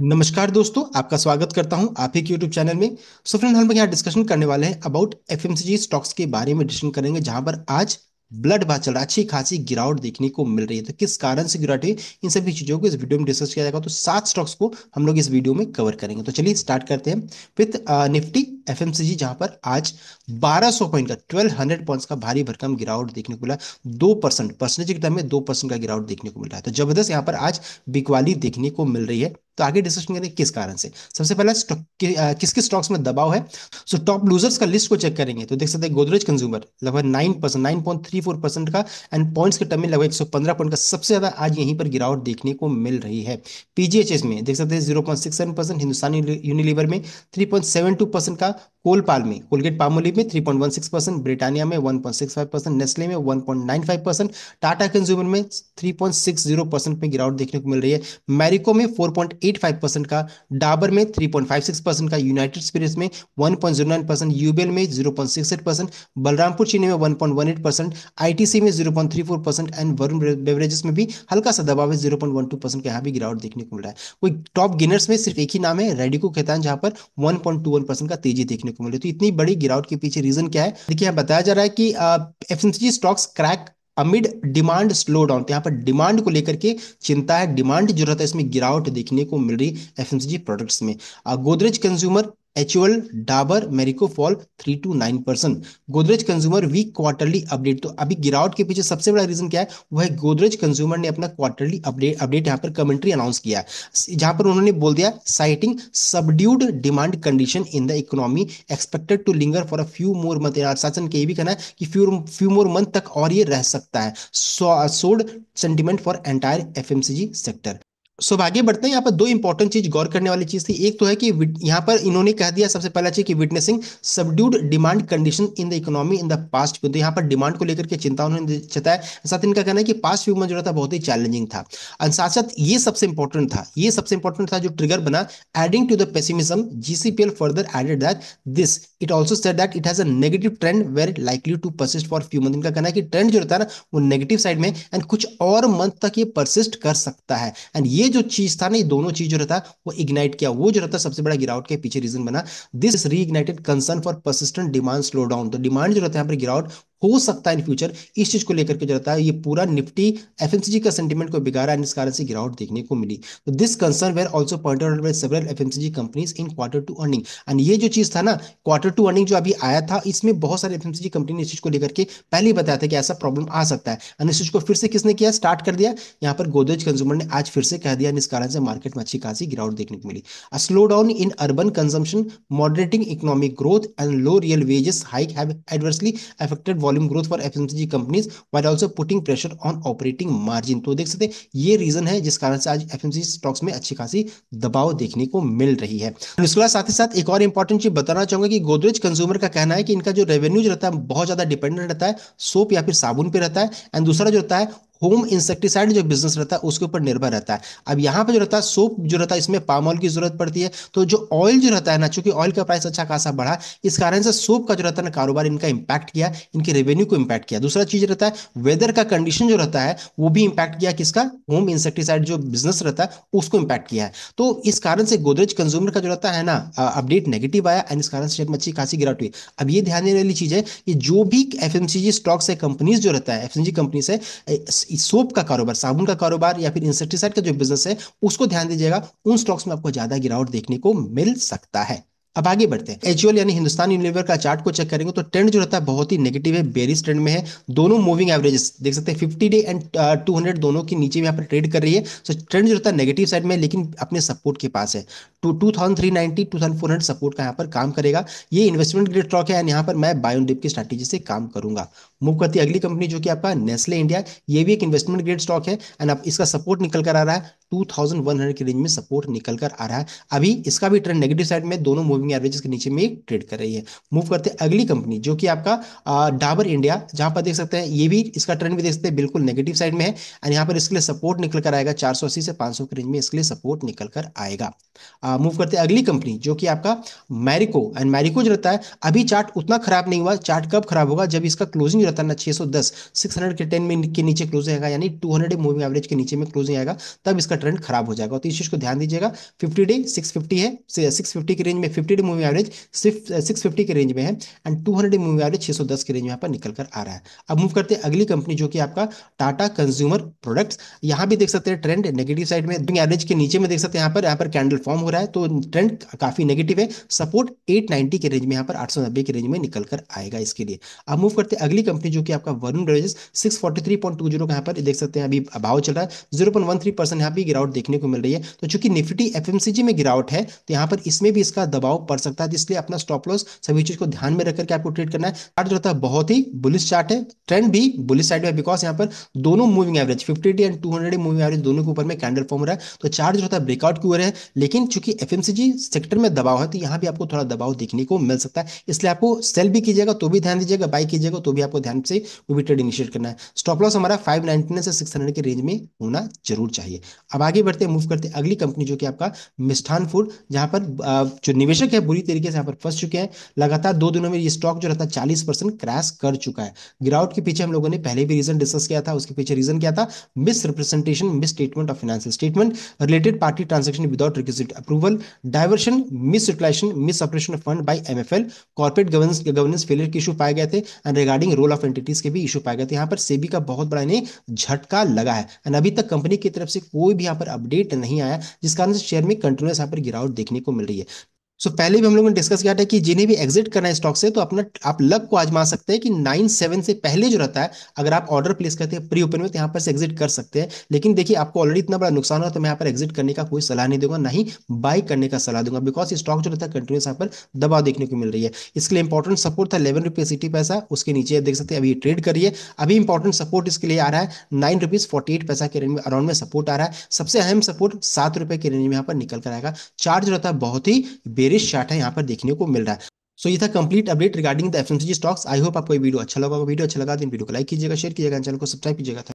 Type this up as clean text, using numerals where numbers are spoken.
नमस्कार दोस्तों, आपका स्वागत करता हूं आप ही के यूट्यूब चैनल में। सो फ्रेंड, हम लोग यहाँ डिस्कशन करने वाले हैं अबाउट एफएमसीजी स्टॉक्स के बारे में डिस्कशन करेंगे, जहां पर आज ब्लड बाथ चल रहा है, अच्छी खासी गिरावट देखने को मिल रही है। तो किस कारण से गिरावट हुई, इन सभी चीजों को इस वीडियो में डिस्कस किया जाएगा। तो 7 स्टॉक्स को हम लोग इस वीडियो में कवर करेंगे। तो चलिए स्टार्ट करते हैं विथ निफ्टी एफएमसीजी, जहां पर आज 1200 पॉइंट का 1200 पॉइंट्स का भारी भरकम गिरावट देखने को मिला। 2% परसेंटेज के टर्म में 2% का गिरावट देखने को मिल रहा है। तो जबरदस्त यहाँ पर आज बिकवाली देखने को मिल रही है। तो आगे डिस्कशन करें किस कारण से। सबसे पहला स्टॉक किस किस स्टॉक्स में दबाव है। सो टॉप लूजर्स का लिस्ट को चेक करेंगे तो देख सकते हैं गोदरेज कंज्यूमर लगभग 9%, 9.34% का, एंड पॉइंट्स के टर्म में लगभग 115 पॉइंट का सबसे ज्यादा आज यहीं पर गिरावट देखने को मिल रही है। पीजीएचएस में देख सकते हैं 0.67%, हिंदुस्तान यूनिलीवर में 3.72% का, कोलपाल में कोलगेट पामोलिव में 3.16%, ब्रिटानिया में 1.65%, नेस्ले में 1.95%, टाटा कंज्यूमर में 3.60% में गिरावट देखने को मिल रही है। मैरिको में 4.85% का, डाबर में 3.56% का, यूनाइटेड स्पिरिट्स में 1.09%, यूबेल में 0.68%, बलरामपुर चीनी में 1.18%, आईटीसी में 0.34% एंड वरुण बेवरेजेस में भी हल्का सा दबाव है, 0.12% का यहाँ भी गिरावट देखने को मिल रहा है। कोई टॉप गेनर्स में सिर्फ एक ही नाम है, रेडिको खेतान, जहां पर 1.21% का तेजी देखने को मिली। तो इतनी बड़ी गिरावट के पीछे रीजन क्या है, देखिए यहाँ बताया जा रहा है कि FMCG stocks crack amid demand slow down. यहाँ पर डिमांड को लेकर के चिंता है, डिमांड जो रहता है इसमें गिरावट देखने को मिल रही एफएमसीजी प्रोडक्ट्स में। Godrej consumer, HUL, Dabur, Marico fall 3 to 9%। Godrej consumer weak quarterly update. तो अभी गिरावट के पीछे सबसे बड़ा रीजन क्या है, वह गोदरेज कंज्यूमर ने अपना क्वार्टरली अपडेट यहाँ पर कमेंट्री अनाउंस किया है, जहां पर उन्होंने बोल दिया citing subdued demand condition in the economy expected to linger for a few more month. शासन के ये भी कहना है कि फ्यू मोर मंथ तक और ये रह सकता है। Soured sentiment for entire FMCG sector. So आगे बढ़ते हैं। यहाँ पर दो इंपॉर्टेंट चीज गौर करने वाली चीज थी। एक तो है कि यहाँ पर इन्होंने कह दिया सबसे पहला चीज कि witnessing subdued demand condition in the economy in the past. तो यहाँ पर डिमांड को लेकर के चिंता उन्होंने जताया। साथ इनका कहना है कि पास्ट फ्यू मंथ जो था बहुत ही चैलेंजिंग था। और साथ साथ ये सबसे इंपॉर्टेंट था जो ट्रिगर बना, adding to the pessimism, GCPL further added that this it also said that it has a negative trend where it likely to persist for few month. इनका कहना है कि ट्रेंड जो रहता है ना वो नेगेटिव साइड में, एंड कुछ और मंथ तक ये परसिस्ट कर सकता है। एंड ये जो चीज था ना, ये दोनों चीज जो रहता है वो इग्नाइट किया, वो जो रहता है सबसे बड़ा गिरावट के पीछे रीजन बना। This reignited concern for persistent demand slowdown. तो डिमांड जो रहता है यहाँ पर गिरावट हो सकता है इन फ्यूचर, इस चीज को लेकर के जो रहता है ये पूरा निफ्टी एफएमसीजी का सेंटीमेंट को बिगाड़ा, इस कारण से गिरावट देखने को मिली। तो this concern were also pointed out by several FMCG companies in quarter two earning. And ये जो चीज था ना, क्वार्टर टू अर्निंग जो अभी आया था, इसमें बहुत सारे एफएमसीजी कंपनी ने इस चीज को लेकर के पहले ही बताया था कि ऐसा प्रॉब्लम आ सकता है। एंड इस चीज को फिर से किसने किया, स्टार्ट कर दिया, यहाँ पर गोदरेज कंज्यूमर ने आज फिर से कह दिया, इस कारण से मार्केट में अच्छी खासी गिरावट देखने को मिली। A slowdown in urban consumption, moderating economic growth and low real wages hike have adversely affected volume growth for FMCG companies while also putting pressure on operating margin. तो देख सकते हैं ये रीजन है जिस कारण से आज एफएमसीजी स्टॉक्स में अच्छी खासी दबाव देखने को मिल रही है। उसके बाद साथ ही साथ एक और इंपॉर्टेंट चीज बताना चाहूंगा कि गोदरेज कंज्यूमर का कहना है कि इनका जो रेवेन्यू जो रहता है बहुत ज्यादा डिपेंडेंट रहता है सोप या फिर साबुन पे रहता है, एंड दूसरा जो रहता है होम इंसेक्टिसाइड जो बिजनेस रहता है उसके ऊपर निर्भर रहता है। अब यहाँ पे जो रहता है सोप जो रहता है इसमें पाम ऑयल की जरूरत पड़ती है। तो जो ऑयल जो रहता है ना, चूंकि ऑयल का प्राइस अच्छा खासा बढ़ा, इस कारण से सोप का जो रहता है ना कारोबार इनका इंपैक्ट किया, इनके रेवेन्यू को इंपैक्ट किया। दूसरा चीज रहता है वेदर का कंडीशन जो रहता है वो भी इंपैक्ट किया, किसका, होम इंसेक्टिसाइड जो बिजनेस रहता है उसको इंपैक्ट किया है। तो इस कारण से गोदरेज कंज्यूमर का जो रहता है ना अपडेट नेगेटिव आया, एंड इस कारण से शेयर में अच्छी खासी गिरावट हुई। अब ये ध्यान देने वाली चीज है कि जो भी एफएमसीजी स्टॉक्स है, कंपनीज जो रहता है एफएमसीजी कंपनीज है, सोप का कारोबार, साबुन का कारोबार या फिर इंसेक्टिसाइड का जो बिजनेस है उसको ध्यान दीजिएगा, उन स्टॉक्स में आपको ज्यादा गिरावट देखने को मिल सकता है। अब आगे बढ़ते हैं। एचयूएल यानी हिंदुस्तान यूनिलीवर का चार्ट को चेक करेंगे तो ट्रेंड जो रहता है बहुत ही नेगेटिव है, बेरिश ट्रेंड में है। दोनों मूविंग एवरेजेस देख सकते हैं 50 डे एंड 200 दोनों के नीचे में यहाँ पर ट्रेड कर रही है। सो ट्रेंड जो रहता है नेगेटिव साइड में, लेकिन अपने सपोर्ट के पास है। 2390 2400 सपोर्ट का यहाँ पर काम करेगा। ये इन्वेस्टमेंट ग्रेड स्टॉक है, एंड यहाँ पर मैं बाय ऑन डिप की स्ट्रैटेजी से काम करूंगा। मूव करती है अगली कंपनी जो कि आपका नेस्ले इंडिया। ये भी एक इन्वेस्टमेंट ग्रेड स्टॉक है, एंड अब इसका सपोर्ट निकल कर आ रहा है 2100 की रेंज में सपोर्ट निकल कर आ रहा है। अभी इसका भी ट्रेंड नेगेटिव साइड में, दोनों मूविंग एवरेजेस के नीचे में ट्रेड कर रही है। मूव करते हैं अगली कंपनी जो कि आपका डाबर इंडिया, जहां पर देख सकते हैं ये भी, इसका ट्रेंड भी देख सकते हैं बिल्कुल नेगेटिव साइड में है, एंड यहाँ पर इसके लिए सपोर्ट निकल कर आएगा 480 से 500 की रेंज में, इसके लिए सपोर्ट निकल कर आएगा। मूव करते हैं अगली कंपनी जो कि आपका मैरिको, एंड मैरिको जो रहता है अभी चार्ट उतना खराब नहीं हुआ। चार्ट कब खराब होगा, जब इसका क्लोजिंग रहता है ना 610, 610 में के नीचे क्लोजिंग आएगा, यानी 200 मूविंग एवरेज के नीचे में क्लोजिंग आएगा, तब इसका ट्रेंड खराब हो जाएगा। तो इस चीज को ध्यान दीजिएगा। 50 डे 650 है, 650 के रेंज में, 50 डे मूविंग एवरेज सिर्फ 650 के रेंज में है, एंड 200 मूविंग एवरेज 610 के रेंज में यहाँ पर निकल कर आ रहा है। अब मूव करते हैं अगली कंपनी जो कि आपका टाटा कंज्यूमर प्रोडक्ट्स। यहाँ भी देख सकते हैं ट्रेंड नेगेटिव साइड में, एवरेज के नीचे में देख सकते हैं, यहाँ पर कैंडल फॉर्म हो रहा है, तो ट्रेंड काफी नेगेटिव है। सपोर्ट 890 के रेंज में, यहाँ पर 890 के रेंज में निकल कर आएगा इसके लिए। अब मूव करते हैं अगली कंपनी जो कि आपका वरुण बेवरेजेस, 643.20 का यहाँ पर देख सकते हैं अभी भाव चल रहा है। 0.13% यहाँ पे गिरावट देखने को मिल रही है। तो चूंकि निफ्टी एफएमसीजी में गिरावट है, तो यहाँ पर इसमें भी इसका दबाव पड़ सकता है, तो इसलिए अपना स्टॉप लॉस सभी चीज को ध्यान में रख करके आपको ट्रेड करना है। चार्ट जो होता है बहुत ही बुलिश चार्ट है, ट्रेंड भी बुलिश साइड में, बिकॉज यहाँ पर दोनों moving average 50 and 200 moving average दोनों के ऊपर में कैंडल फॉर्म हो रहा है, तो चार्ट जो होता है ब्रेकआउट की ओर है। लेकिन चूंकि एफएमसीजी सेक्टर में दबाव है, तो यहाँ भी आपको थोड़ा दबाव देखने को मिल सकता है, इसलिए आपको सेल भी कीजिएगा तो भी ध्यान दीजिएगा, बाई कीजिएगा तो भी आपको ध्यान से वो भी ट्रेड इनिशिएट करना है। स्टॉप लॉस हमारा 599 से 600 के रेंज में होना जरूर चाहिए। अब आगे बढ़ते हैं, मूव करते हैं अगली कंपनी जो कि आपका मिष्ठान फूड, जहां पर जो निवेशक है बुरी तरीके से यहाँ पर फंस चुके हैं। लगातार 2 दिनों में ये स्टॉक जो रहता है 40% क्रैश कर चुका है। गिरावट के पीछे हम लोगों ने पहले भी रीजन डिस्कस किया था, उसके पीछे रीजन क्या था? Misrepresentation, misstatement of financial statement, related party transaction without requisite approval, diversion, misutilisation, misoperation of fund by MFL, corporate governance failure के इशू पाए गए थे, and regarding role of entities के भी issue पाए गए थे। यहाँ पर सेबी का बहुत बड़ा इन्हें झटका लगा है, एंड अभी तक कंपनी की तरफ से कोई भी यहाँ पर अपडेट नहीं आया, जिस कारण से शेयर में कंटिन्यूस यहाँ पर गिरावट देखने को मिल रही है। पहले भी हम लोगों ने डिस्कस किया था कि जिन्हें भी एग्जिट करना है स्टॉक से, तो अपना आप लक को आजमा सकते हैं कि 9-7 से पहले जो रहता है, अगर आप ऑर्डर प्लेस करते हैं प्री ओपन में, तो यहाँ पर से एग्जिट कर सकते हैं। लेकिन देखिए आपको ऑलरेडी इतना बड़ा नुकसान हो, तो मैं यहाँ पर एग्जिट करने का कोई सलाह नहीं दूंगा, ना ही बाय करने का सलाह दूंगा, बिकॉज स्टॉक जो रहता है कंटिन्यूस यहाँ पर दबाव देखने को मिल रही है। इसके लिए इंपॉर्टेंट सपोर्ट था 11 रुपये 80 पैसा, उसके नीचे देख सकते हैं अभी ट्रेड करिए। अभी इंपॉर्टेंट सपोर्ट इसके लिए आ रहा है 9 रुपीज 48 पैसा के रेंज में, अराउंड में सपोर्ट आ रहा है। सबसे अहम सपोर्ट 7 रुपए के रेंज में यहाँ पर निकल कर आएगा। चार्ट जो रहता है बहुत ही बेरिश चार्ट है, यहाँ पर देखने को मिल रहा है। ये था complete update regarding the FMCG stocks. I hope आपको ये वीडियो अच्छा लगा होगा। वीडियो अच्छा लगा तो वीडियो को लाइक कीजिएगा, शेयर कीजिएगा, चैनल को सब्सक्राइब कीजिएगा।